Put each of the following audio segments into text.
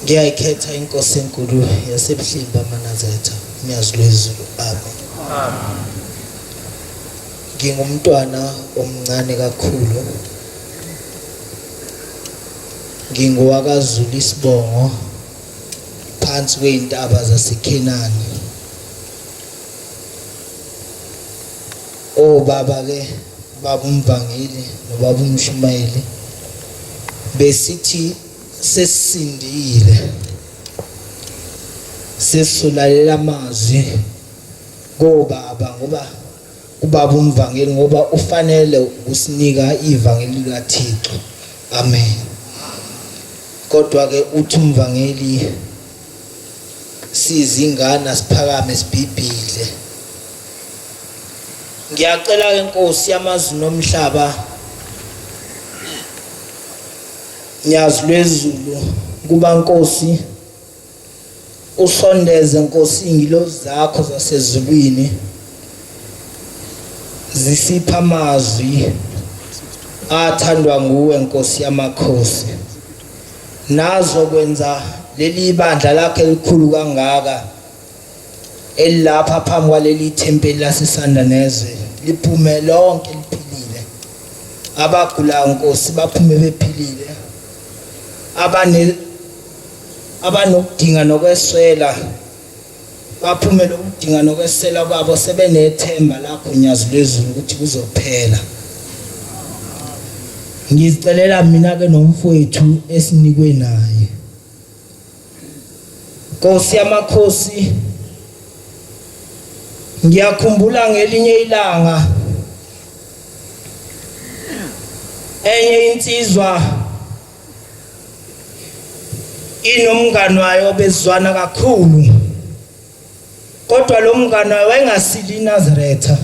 Ngiyayikhetha inkosi enkulu yasebuhlimba Manazetha Mnyazi lwezulu. Amen. Ngingumntwana omncane kakhulu. NgingowakaZulu isibongo phansi kweintaba zaseKhenani. Baba ke baba umvangeli nobaba umshumayeli besithi sesindile sesulalela amazwi baba ngoba ubaba umvangeli ngoba ufanele ukusinika ivangeli likaThixo. Amen. Kodwa ke uthi umvangeli sizingana siphakame sibhibhidle. Ngiyacela inkosi yamazwi nomhlaba Mnyazi lwezulu kuba nkosi usondeze nkosi ingilo zakho zasezulwini zisipha amazwi athandwa nguwe nkosi yamakhosi nazo kwenza leli bandla lakhe elikhulu kangaka elapha phambi kwaleli thempeli laseSandanezwe liphume lonke liphilile. Abagula nkosi baphume bephilile. Abanokudinga nokweswela baphume lokudinga nokwesela kwabo sebenethemba lakho Mnyazi lwezulu ukuthi kuzophela. Ngizicelela mina ke nomfowethu esinikwe naye. Nkosi yamakhosi ngiyakhumbula ngelinye ilanga enye insizwa inomngani wayo bezwana kakhulu kodwa lo mngani wayo wayengasili iNazaretha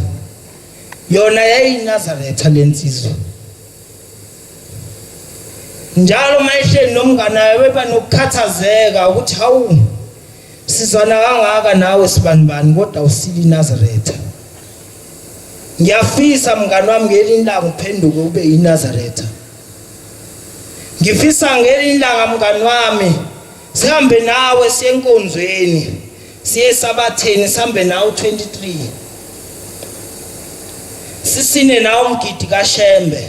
yona yayiNazaretha lensizwa njalo mayehleli nomngani wayo beba nokukhathazeka ukuthi hawu sizwana kangaka nawe sibanibani kodwa usili iNazaretha. Ngiyafisa mngani wami ngelinye ilanga uphenduke ube yiNazaretha. Ngifisa ngelinye ilanga mngani wami sihambe nawe siye enkonzweni siye sabatheni sihambe nawe 23 sisine nawe umgidi kaShembe.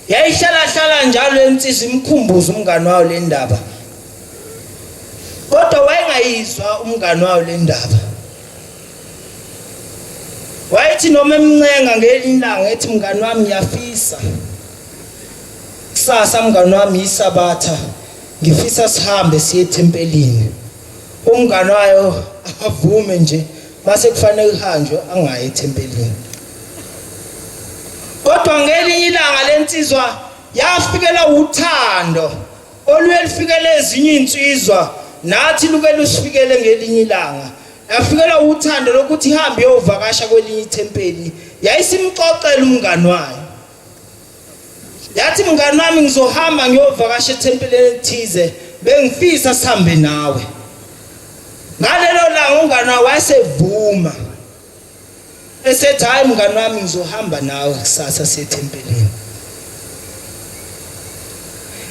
Yayihlala njalo insizwa imkhumbuza umngani wayo le ndaba kodwa wayengayizwa umngani wayo le ndaba. Wayethi noma emncenga ngelinye ilanga ethi mngani wami ngiyafisa kusasa mngani wami isabatha ngifisa sihambe siye ethempelini. Umngani wayo avume nje mase kufanele ihanjwe angayi ethempelini. Kodwa ngelinye ilanga lensizwa yafikela uthando oluye lifikele ezinye insizwa nathi luke lusifikele ngelinye ilanga. Yafikela uthando lokuthi ihambe yovakasha kwelinye ithempeli. Yayisimxoxela umngani wayo. Yathi mngani wami ngizohamba ngiyovakasha ethempelini elithize bengifisa sihambe nawe. Ngalelo langa umngani wayo wayesevuma. Esethi hayi mngani wami ngizohamba nawe kusasa sethempelini.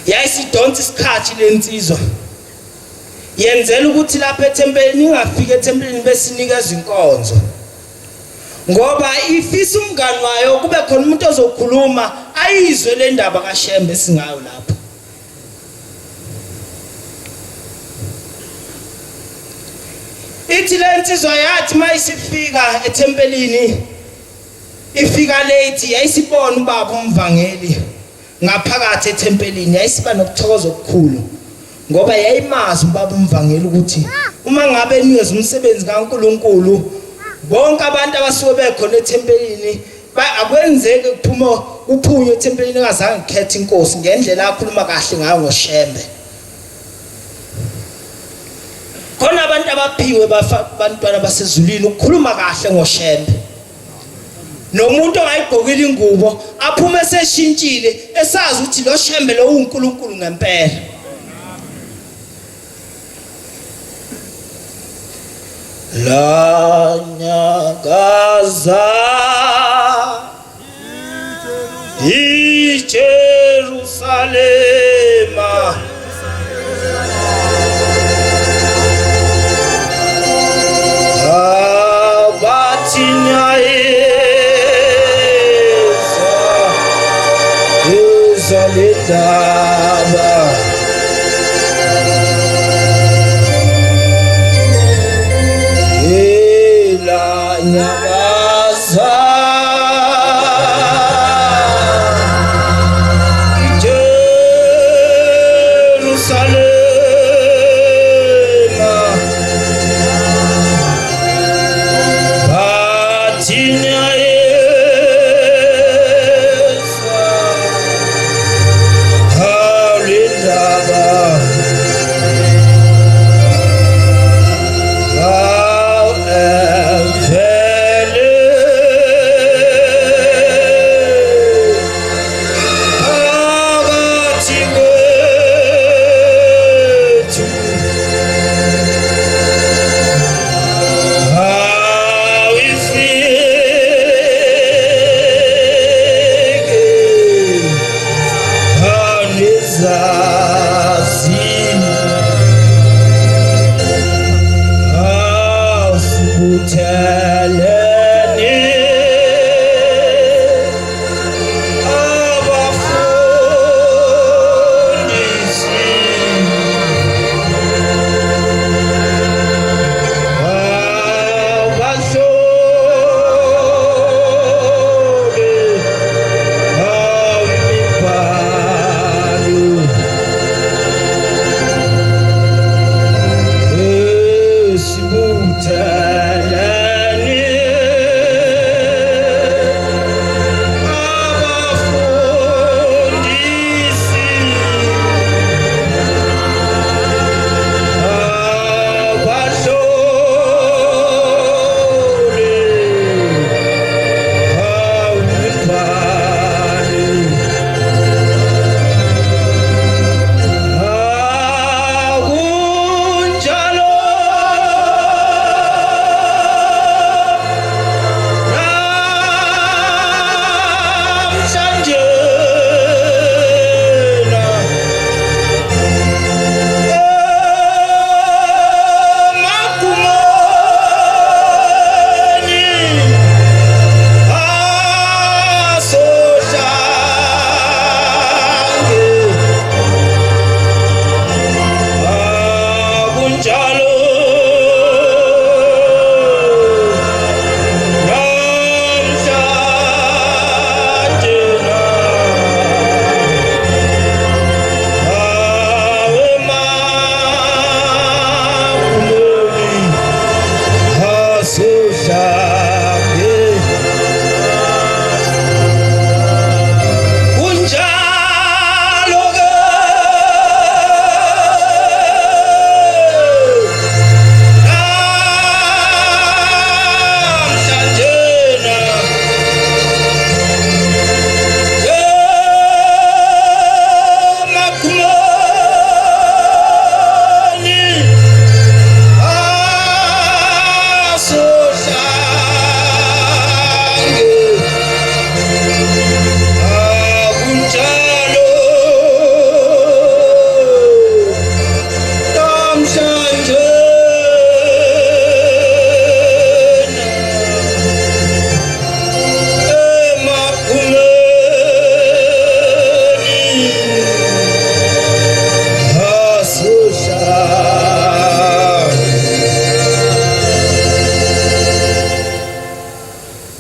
Yayisidonsa isikhathi lensizwa. Yenzela ukuthi lapha ethempelini ingafika ethempelini besinikeza inkonzo. Ngoba ifisa umngani wayo kube khona umuntu ozokhuluma ayizwe le ndaba kaShembe singayo lapha. Ithi lensizwa yathi mayisifika ethempelini ifika late yayisibona ubaba umvangeli ngaphakathi ethempelini yayisiba nokuthokoza okukhulu ngoba yayimazi ubaba umvangeli ukuthi uma ngabe nikezwe umsebenzi kaNkuluNkulu bonke abantu abasuke bekhona ethempelini akwenzeke kuphunywe ethempelini engazange ngikhethe inkosi ngendlela akhuluma kahle ngayo ngoShembe. Khona abantu abaphiwe bantwana basezulwini ukukhuluma kahle ngoShembe. Nomuntu ongayigqokile ingubo aphume eseshintshile esazi ukuthi lo Shembe lo uNkulunkulu ngempela. La nyakaza iJerusalema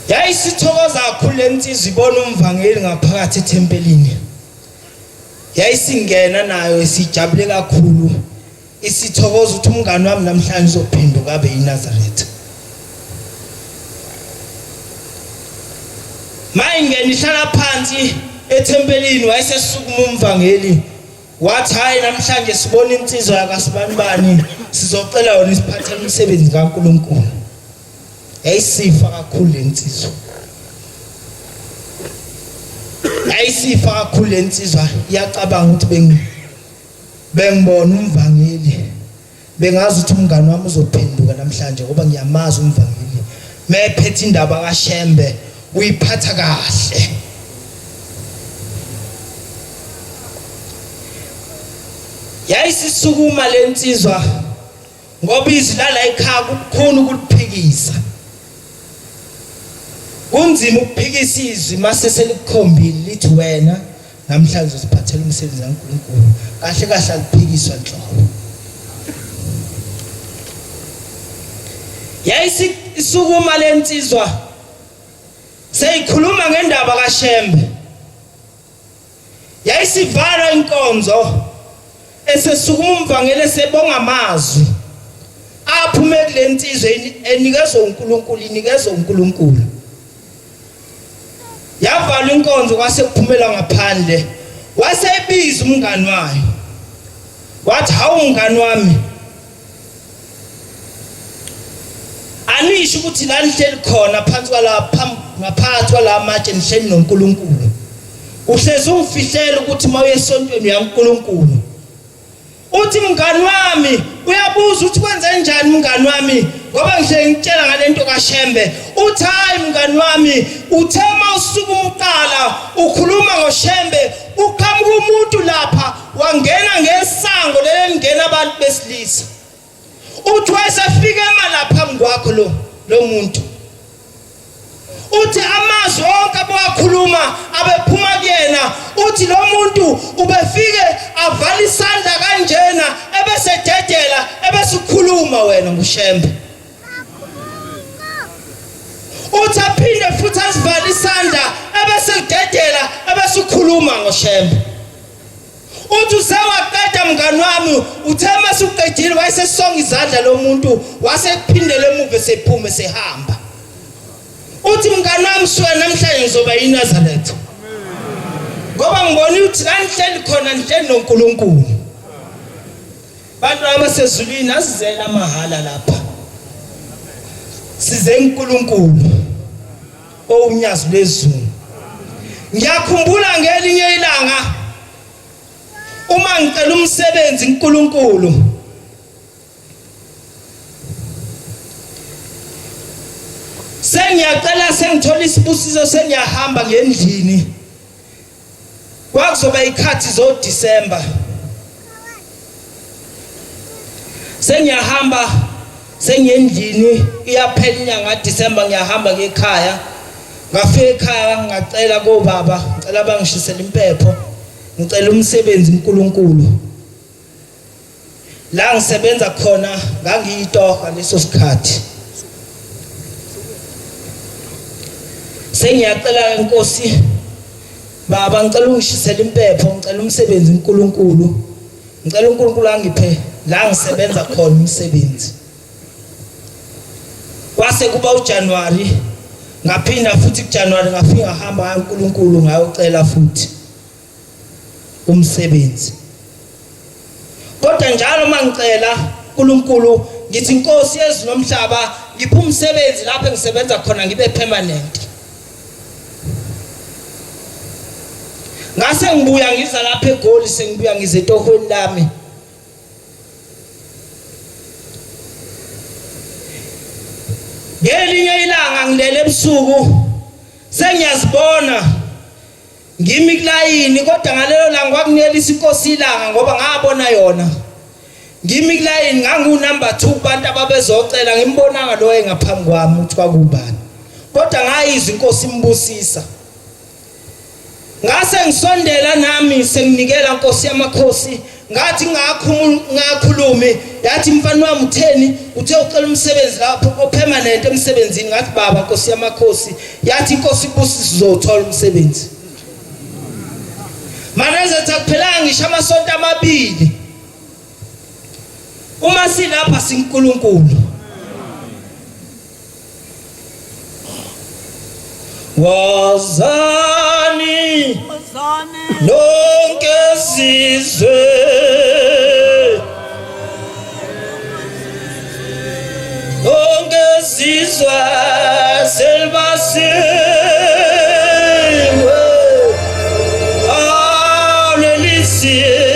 Yayisithokoza kakhulu lensizwa ibona umvangeli ngaphakathi ethempelini. Yayisingena nayo isijabule kakhulu. Isithokoza ukuthi umngane wami namhlanje uzophenduka abe yiNazaretha. Mayingena ihlala phansi ethempelini wayesesukuma umvangeli. Wathi hayi namhlanje sibona insizwa yakasibanibani sizocela yona isiphathele umsebenzi kaNkulunkulu. Yayisifa kakhulu lensizwa. Yayisifa kakhulu lensizwa iyacabanga ukuthi bengibona umvangeli. Bengazi ukuthi umngane wami uzophenduka namhlanje ngoba ngiyamazi umvangeli. Mephethe indaba kaShembe uyiphatha kahle. Yayisisukuma lensizwa ngoba izilala ekhaya kukhona ukuphikisa. Kunzima ukuphikisa izwi mase selikhombile lithi wena namhlanje siphathele umsebenzi kaNkulunkulu kahle kahle aliphikiswa inhloko. Yayisukuma lensizwa seyikhuluma ngendaba kaShembe. Yayisivala inkonzo esesukuma umvangeli sebonga amazwi aphume kulensizwe enikezwe uNkulunkulu. Yavala inkonzo kwase kuphumela ngaphandle. Wasebiza umngani wayo. Wathi hawu mngani wami, anisho ukuthi la nihleli khona phansi ngaphansi kwala matshe nihleli noNkulunkulu. Uhlezi ungifihlela ukuthi mawuye esontweni yaNkulunkulu. Uthi mngani wami, uyabuza ukuthi kwenze njani mngani wami ngoba ngihle ngitshela ngalento kaShembe. Uthi hayi mngani wami, uthema usuku umqala ukhuluma ngoShembe, uqhamuka umuntu lapha wangena ngesango lelengena abantu besilisa. Uthi wayesefika emalapha ngwakho lo muntu. Uthi amazwi onke abakhuluma abephuma kuyena. Uthi lo muntu ubefike avala isandla kanjena ebese dedela ebese ukhuluma wena ngoShembe. Uthi aphinde futhi asivala isandla ebese dedela ebese ukhuluma ngoShembe. Uthi usewaqeda mngani wami, uthema suqedile wayesesonga izandla lo muntu wasephindele emuva esephuma esehamba. Uthi mngani wami suka namhlanje ngizoba yiNazaretha. Ngoba ngibona ukuthi la nihleli khona nihleli noNkulunkulu. Bantu abasezulwini asizela mahala lapha. Size uNkulunkulu owunyazi lezulu. Ngiyakhumbula ngelinye ilanga uma ngicela umsebenzi uNkulunkulu, sengiyacela sengithola isibusiso sengiyahamba ngendlini. Kwakuzoba ikhathi zoDisemba. Sengiyahamba sengendlini iyaphela inyanga kaDisemba, ngiyahamba ngekhaya. Ngafika ekhaya ngacela kobaba, ngicela bangishisele impepho. Ngicela umsebenzi uNkulunkulu. La ngisebenza khona ngangiyitoha leso sikhathi. Sengiyacela inkosi, baba ngicela ungishisele impepho, ngicela umsebenzi uNkulunkulu. Ngicela uNkulunkulu angiphe la ngisebenza khona umsebenzi. Kwase kuba uJanuary, ngaphinda futhi kuJanuary ngafika ngahamba uNkulunkulu ngayocela futhi umsebenzi. Kodwa njalo mangicela uNkulunkulu ngithi inkosi yezulu nomhlaba ngiphe umsebenzi lapho engisebenza khona ngibe permanent. Ngase ngibuya ngiza lapha eGoli, sengibuya ngize etohweni lami. Ngelinye ilanga ngilele ebusuku sengiyazibona ngimi kulayini, kodwa ngalelo langa kwakunelisa inkosi ilanga ngoba ngabona yona. Ngimi kulayini ngangu number 2 kubantu ababezocela, ngimbonanga lo engaphambi kwami ukuthi kwakubani. Kodwa ngayizwa inkosi imbusisa. Ngase ngisondela nami senginikela inkosi yamakhosi, ngathi ngakhulumi, yathi mfana wami utheni, uthe ucela umsebenzi lapho opermanent emsebenzini. Ngathi baba inkosi yamakhosi, yathi inkosi ibusisa uzothola umsebenzi. Manje sakuphelanga ngisho amasonto amabili. Uma silapha siNkulunkulu. Wazani lonke sizwe lonke sizwe selbasiwe alelisiego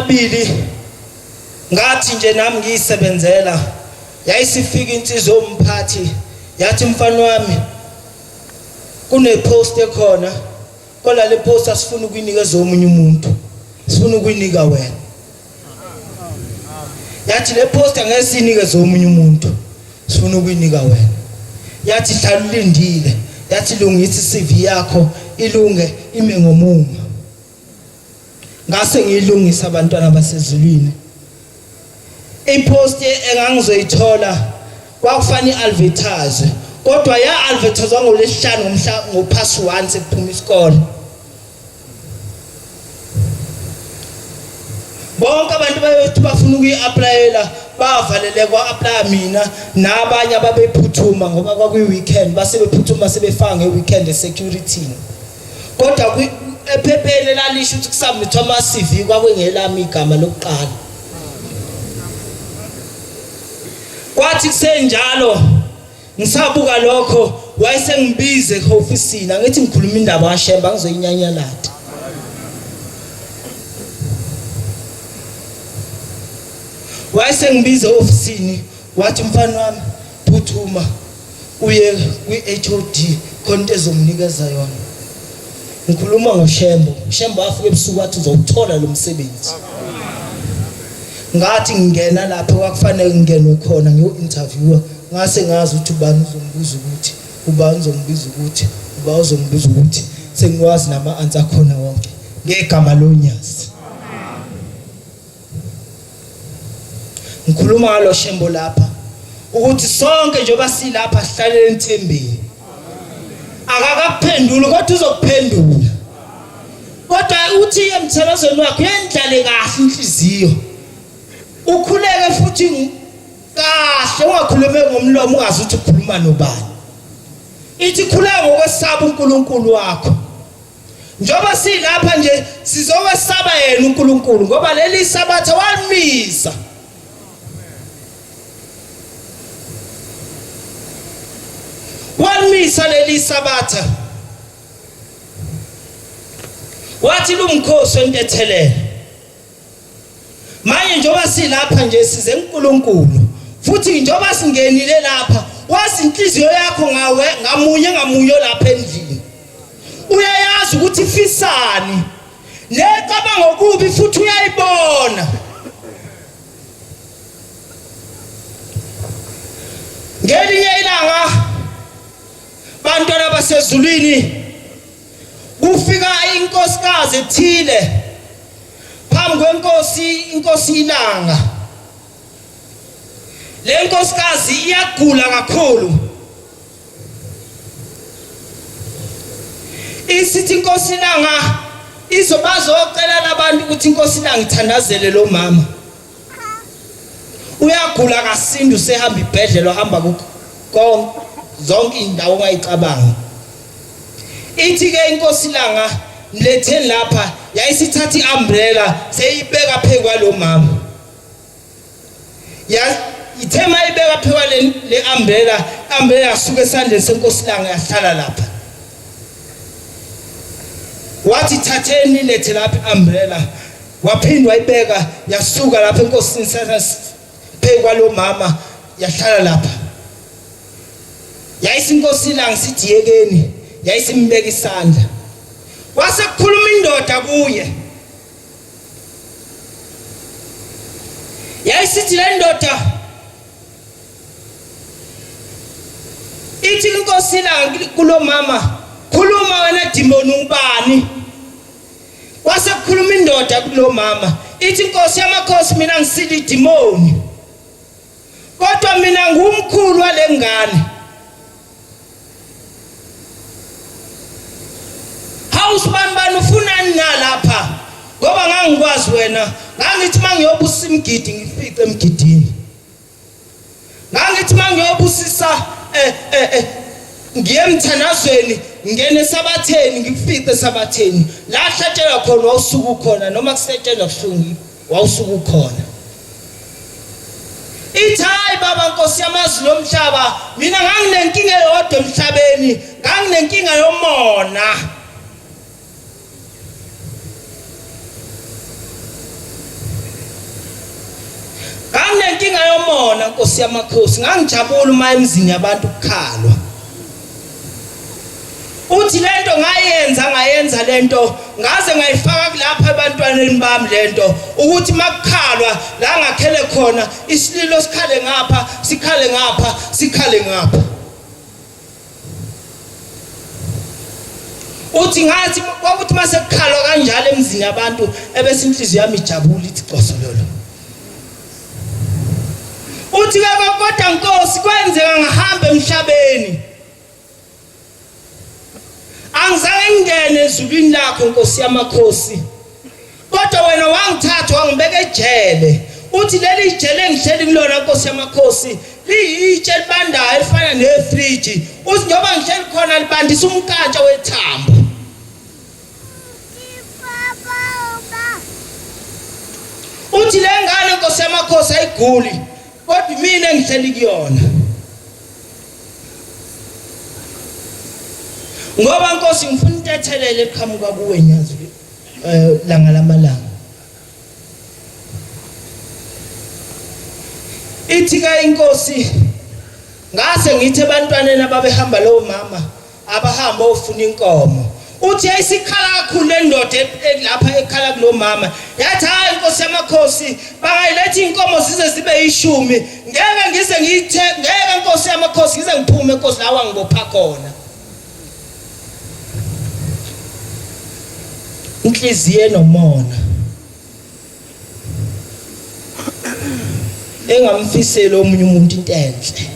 amabili ngathi nje nami ngiyisebenzela yayisifika insizwa omphathi yathi mfana wami kune post ekhona kodwa le post asifuna ukuyinikeza omunye umuntu sifuna ukuyinika wena yathi le post angeke sinikeze omunye umuntu sifuna ukuyinika wena yathi hlala ulindile yathi lungisa iCV yakho ilunge ime ngomumo ngase ngiyilungisa abantwana basezulwini ipost engangizoyithola kwakufanele advertise kodwa ya advertise ngolesihlanu ngophasi 1 sekuphuma isikole bonke abantu bayethu bafuna ukuyi-applyela bavalele kwa-apply mina nabanye ababephuthuma ngoba kwakuyi-weekend base bephuthuma sebefaka nge-weekend security kodwa ephepheni lalisho ukuthi kusubmithwa ama-CV kwakwengelami igama lokuqala kwathi kusenjalo ngisabuka lokho wayesengibize e-ofisini angithi ngikhuluma indaba kaShemba ngizoyinyanyalada wayesengibize e-ofisini wathi mfana wami phuthuma uye kwi-HOD khona ezomnikeza yona ngikhuluma ngoShemba wafika ebusuku wathi uzowuthola lo msebenzi ngathi ngingena lapha kwakufanele ngingenwe khona ngiyo-interviewer ngase ngazi ukuthi ubani uzombuza ukuthi ubani uzombiza ukuthi uba uzombiza ukuthi sengikwazi nama-answer akhona wonke ngegama loNyazi ngikhuluma ngalo Shembo lapha ukuthi sonke njengoba silapha sihlalele ethembeni akakaphendula kodwa uzokuphendula kodwa uthi emthelezweni wakho yendlale kahle inhliziyo ukhuleke futhi kahle ungakhulume ngomlomo ungazi ukuthi ukhuluma nobani ithi khuleka ngokwesaba uNkulunkulu wakho njengoba silapha nje sizokwesaba yena uNkulunkulu ngoba leli sabatha walimisa walimisa leli sabatha wathi lumkhosi wentethelelo manje njengoba silapha nje size uNkulunkulu futhi njengoba singenile lapha wazi inhliziyo yakho ngamunye lapha endlini uyayazi ukuthi ifisani necabanga ngokubi futhi uyayibona ngelinye ilanga bantwana basezulwini kufika inkosikazi ethile phambi kwenkosi inkosi ilanga le nkosikazi iyagula kakhulu isithi inkosi ilanga izobazocela nabantu ukuthi inkosi ilanga ithandazele lo mama uyagula kasindu sehamba ibhedlela uhamba konke zonke indawo ongayicabanga ithi ke inkosi ilanga mletheni lapha yayisithatha iumbrella seyibeka phezu kwalo mama ithema ibeka phezu kwale umbrella yasuka esandleni senkosi ilanga yahlala lapha wathi thatheni lethe lapha iumbrella waphindwa wayibeka yasuka lapha enkosini phezu kwalo mama yahlala lapha yayisinkosi ilanga sithi yekeni yayisimbeka isandla wase kukhuluma indoda kuye yayisithi le ndoda ithi inkosi ilanga kulo mama khuluma wena demoni ubani wase kukhuluma indoda kulo mama ithi inkosi yamakhosi mina ngisili demoni kodwa mina ngumkhulu walengane usibani ufunani nalapha ngoba ngangikwazi wena ngangithi mangiyobusa imgidi ngifice emgidini ngangithi mangiyobusisa ngiyemthanazweni ngene esabatheni ngifice esabatheni la hlatshelwa khona wawusuku khona noma kusetshenzwa kuhlungi wawusuku khona ithayi baba Nkosi yamazwi lomhlaba mina nganginenkinga eyodwa emhlabeni nganginenkinga yomona nganginenkinga yomona Nkosi yamakhosi ngangijabula uma emzini yabantu ukukhalwa uthi lento ngayenza lento ngaze ngayifaka kulapha ebantwaneni bami lento ukuthi makukhalwa la ngakhele khona isililo sikhale ngapha sikhale ngapha uthi ngathi kwakuthi mase kukhalwa kanjalo emzini yabantu ebese inhliziyo yami ijabula ithi xosololo uthi kodwa Nkosi kwenzeka ngahamba emhlabeni angizange ngingene ezulwini lakho Nkosi yamakhosi kodwa wena wangithatha wangibeka ejele uthi leli ijele engihleli kulona Nkosi yamakhosi liyitshe libandayo elifana nefriji uthi njoba ngihleli khona libandisa umkantsha wethambo uthi le ngane Nkosi yamakhosi ayiguli kodwa mina engihleli kuyona ngoba Nkosi ngifuna intethelele eqhamuka kuwe nyazi langa lamalanga ithi ka inkosi ngase ngithi ebantwaneni ababehamba lo mama abahamba ofuna inkomo uthi ayisikhala kakhulu lendoda lapha ekhala kulo mama yathi hayi Nkosi yamakhosi bangayilethi inkomo zize zibe 10 ngeke ngize ngithe ngeke Nkosi yamakhosi ngize ngiphume Nkosi la wangibopha khona inhliziyo nomona engamfisela omunye umuntu into enhle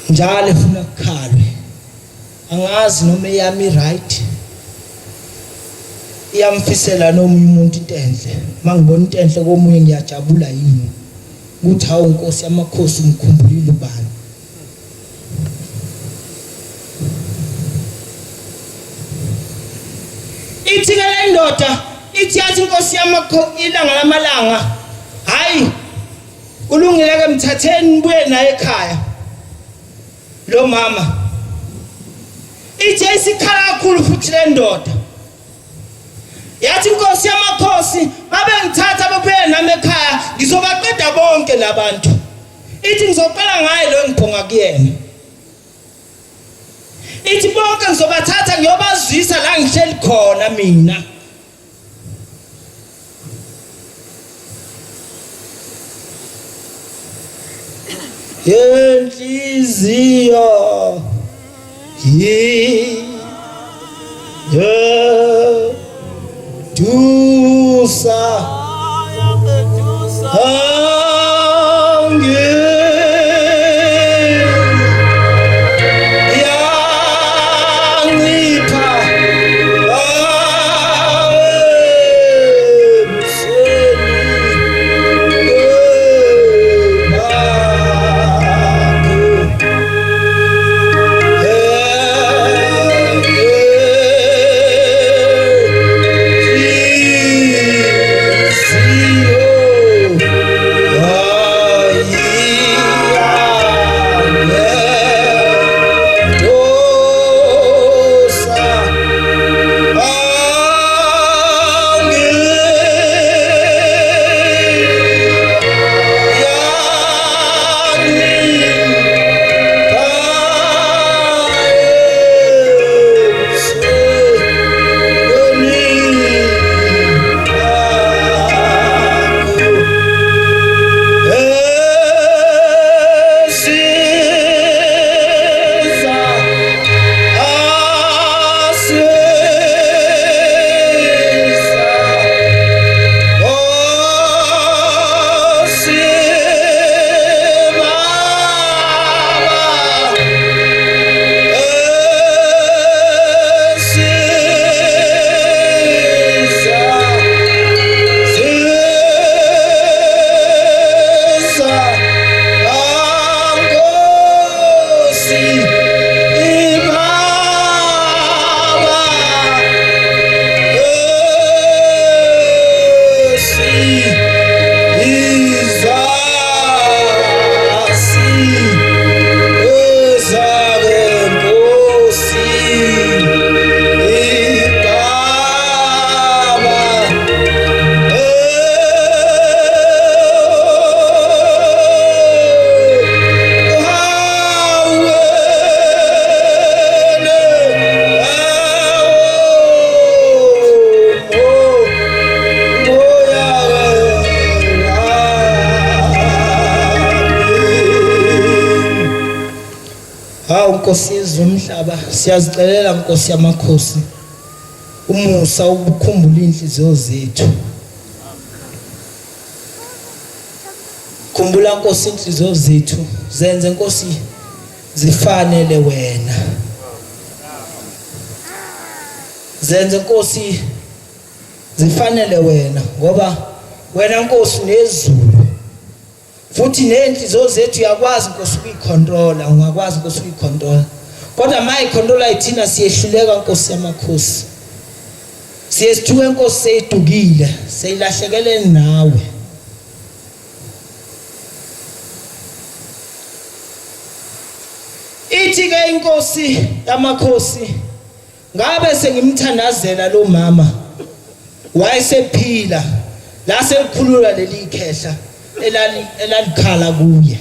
njalo efuna ukukhalwe angazi noma eyami right iyamfisela nomunye umuntu into enhle mangibona into enhle komunye ngiyajabula yini ukuthi hawu Nkosi yamakhosi ngikhumbulile ubani ithi le ndoda ithi yathi Nkosi yamakhosi ilanga lamalanga hayi kulungile ke mthatheni nibuye naye ekhaya lo mama ithi isikhala kakhulu futhi le ndoda yathi Nkosi yamakhosi babe ngithatha babuye nami ekhaya ngizobaqeda bonke labantu ithi ngizoqala ngaye lo ngiphonga kuyena ithi bonke ngizobathatha ngiyobazisa la ngihleli khona mina enhliziyo dusa Nkosi yezomhlaba siyazicelela Nkosi yamakhosi umusa ukukhumbula inhliziyo zethu. Khumbula Nkosi inhliziyo zethu zenze Nkosi zifanele wena. Zenze Nkosi zifanele wena ngoba wena Nkosi nezulu. Futhi nenhliziyo zethu yakwazi Nkosi ukuyicontrola, ungakwazi Nkosi ukuyicontrola. Kodwa mayicontrola ithina siyehluleka Nkosi yamakhosi. Siyesithuke Nkosi seyidukile, seyilahlekele nawe. Ithi ke inkosi yamakhosi ngabe sengimthandazela lo mama wayesephila la selikhulula leli ikhehla elalikhala kuye.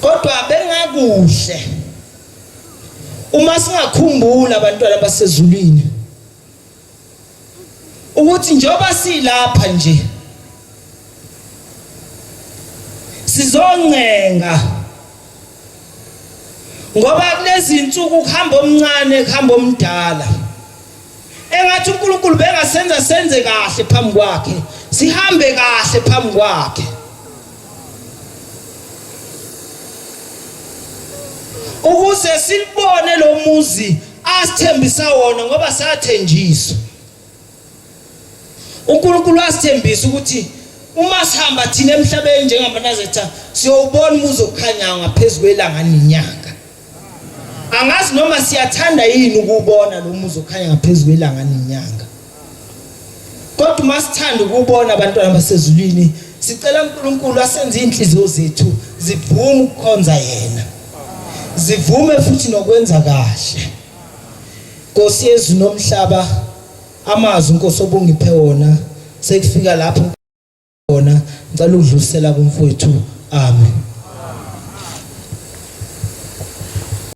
Kodwa bengakuhle uma singakhumbula abantwana basezulwini ukuthi njoba silapha nje sizoncenga ngoba kulezi insuku kuhamba omncane kuhamba omdala. Engathi uNkulunkulu bengasenza senze kahle phambi kwakhe, sihambe kahle phambi kwakhe. Ukuze silibone lo muzi asithembisa wona ngoba sathenjiswa. uNkulunkulu asithembisa ukuthi uma sihamba thina emhlabeni njengabanazitha siyobona umuzi okhanya ngaphezulu kwelanga nenyanga. Angazi noma siyathanda yini ukubona lo muzi okhanya ngaphezulu kwelanga nenyanga. Kodwa masithanda ukubona abantwana basezulwini sicela uNkulunkulu asenze inhliziyo zethu zivume ukukhonza yena. Zivume futhi nokwenza kahle. Nkosi yezulu nomhlaba amazwi Nkosi obungiphe wona sekufika lapho wona ngicela ukudlulisela kumfowethu. Amen.